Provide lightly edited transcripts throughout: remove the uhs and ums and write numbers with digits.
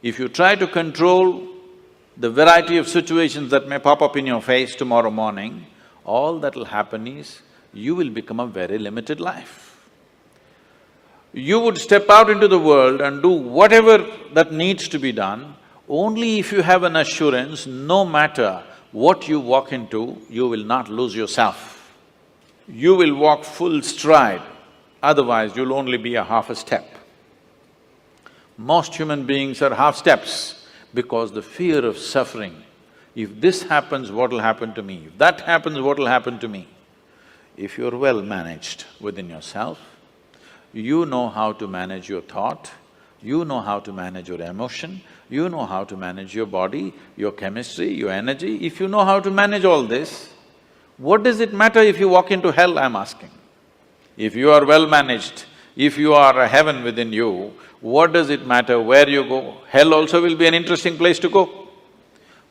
If you try to control the variety of situations that may pop up in your face tomorrow morning, all that'll happen is you will become a very limited life. You would step out into the world and do whatever that needs to be done only if you have an assurance, no matter what you walk into, you will not lose yourself. You will walk full stride, otherwise you'll only be a half a step. Most human beings are half steps because the fear of suffering. If this happens, what will happen to me? If that happens, what will happen to me? If you're well managed within yourself, you know how to manage your thought, you know how to manage your emotion, you know how to manage your body, your chemistry, your energy. If you know how to manage all this, what does it matter if you walk into hell, I'm asking? If you are well managed, if you are a heaven within you, what does it matter where you go? Hell also will be an interesting place to go.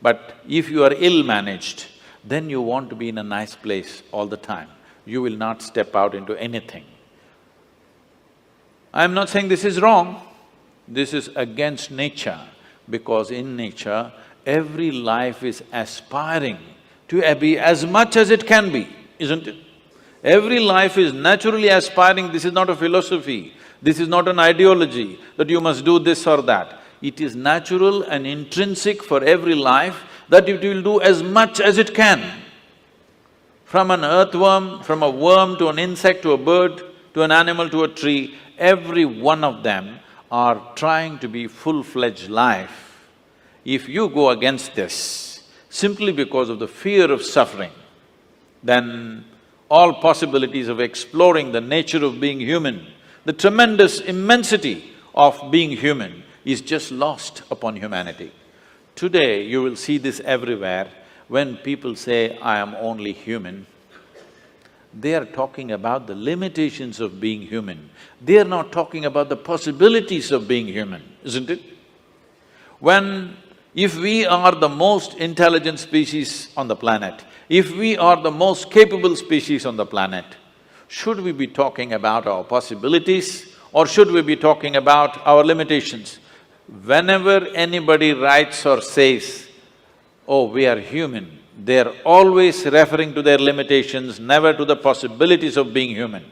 But if you are ill-managed, then you want to be in a nice place all the time. You will not step out into anything. I'm not saying this is wrong, this is against nature, because in nature, every life is aspiring to be as much as it can be, isn't it? Every life is naturally aspiring, this is not a philosophy, this is not an ideology that you must do this or that. It is natural and intrinsic for every life that it will do as much as it can. From an earthworm, from a worm to an insect to a bird, to an animal to a tree, every one of them are trying to be full-fledged life. If you go against this, simply because of the fear of suffering, then all possibilities of exploring the nature of being human, the tremendous immensity of being human is just lost upon humanity. Today, you will see this everywhere. When people say, I am only human, they are talking about the limitations of being human. They are not talking about the possibilities of being human, isn't it? If we are the most intelligent species on the planet, if we are the most capable species on the planet, should we be talking about our possibilities or should we be talking about our limitations? Whenever anybody writes or says, oh, we are human, they're always referring to their limitations, never to the possibilities of being human.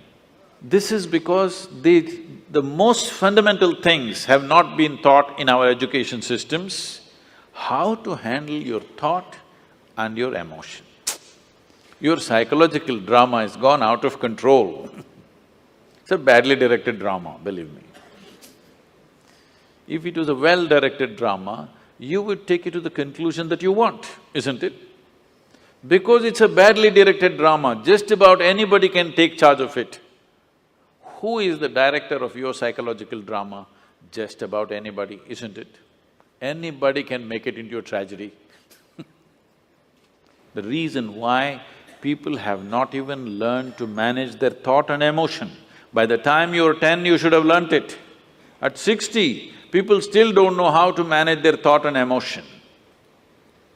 This is because the most fundamental things have not been taught in our education systems, how to handle your thought and your emotion. Your psychological drama has gone out of control. It's a badly directed drama, believe me. If it was a well-directed drama, you would take it to the conclusion that you want, isn't it? Because it's a badly directed drama, just about anybody can take charge of it. Who is the director of your psychological drama? Just about anybody, isn't it? Anybody can make it into a tragedy. The reason why people have not even learned to manage their thought and emotion. By the time you're 10, you should have learnt it. At 60, people still don't know how to manage their thought and emotion.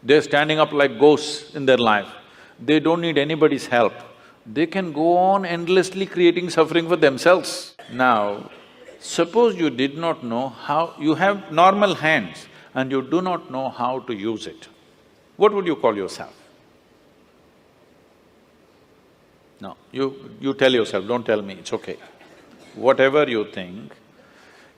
They're standing up like ghosts in their life. They don't need anybody's help. They can go on endlessly creating suffering for themselves. Now, suppose you did not know how… you have normal hands and you do not know how to use it. What would you call yourself? No, you tell yourself, don't tell me, it's okay. Whatever you think,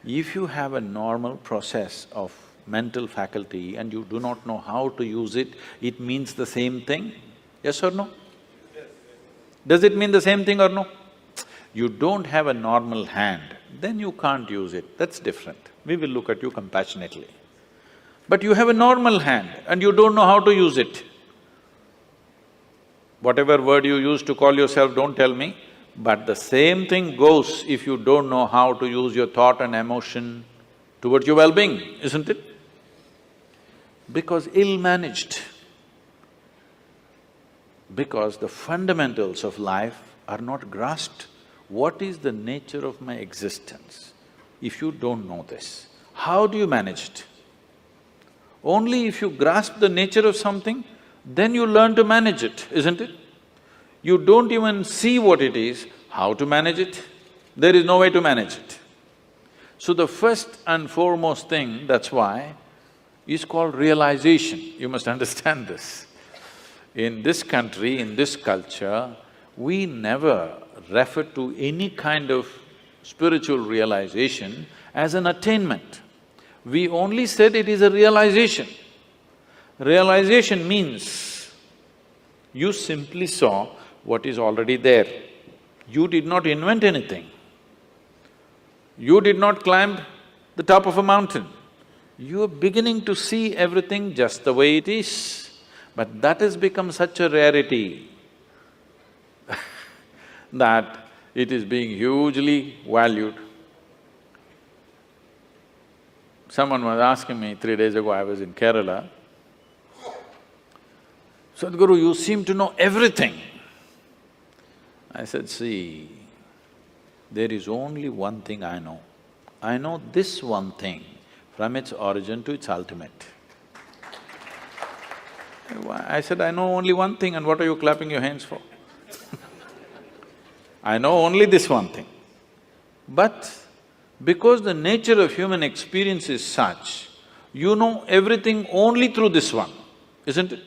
if you have a normal process of mental faculty and you do not know how to use it, it means the same thing, yes or no? Does it mean the same thing or no? You don't have a normal hand, then you can't use it, that's different. We will look at you compassionately. But you have a normal hand and you don't know how to use it. Whatever word you use to call yourself, don't tell me, but the same thing goes if you don't know how to use your thought and emotion towards your well-being, isn't it? Because ill-managed, because the fundamentals of life are not grasped. What is the nature of my existence? If you don't know this, how do you manage it? Only if you grasp the nature of something, then you learn to manage it, isn't it? You don't even see what it is, how to manage it? There is no way to manage it. So the first and foremost thing, that's why, is called realization. You must understand this. In this country, in this culture, we never refer to any kind of spiritual realization as an attainment. We only said it is a realization. Realization means you simply saw what is already there. You did not invent anything. You did not climb the top of a mountain. You are beginning to see everything just the way it is. But that has become such a rarity that it is being hugely valued. Someone was asking me 3 days ago, I was in Kerala, "Sadhguru, you seem to know everything." I said, "See, there is only one thing I know. I know this one thing from its origin to its ultimate." I said, "I know only one thing, and what are you clapping your hands for?" I know only this one thing. But because the nature of human experience is such, you know everything only through this one, isn't it?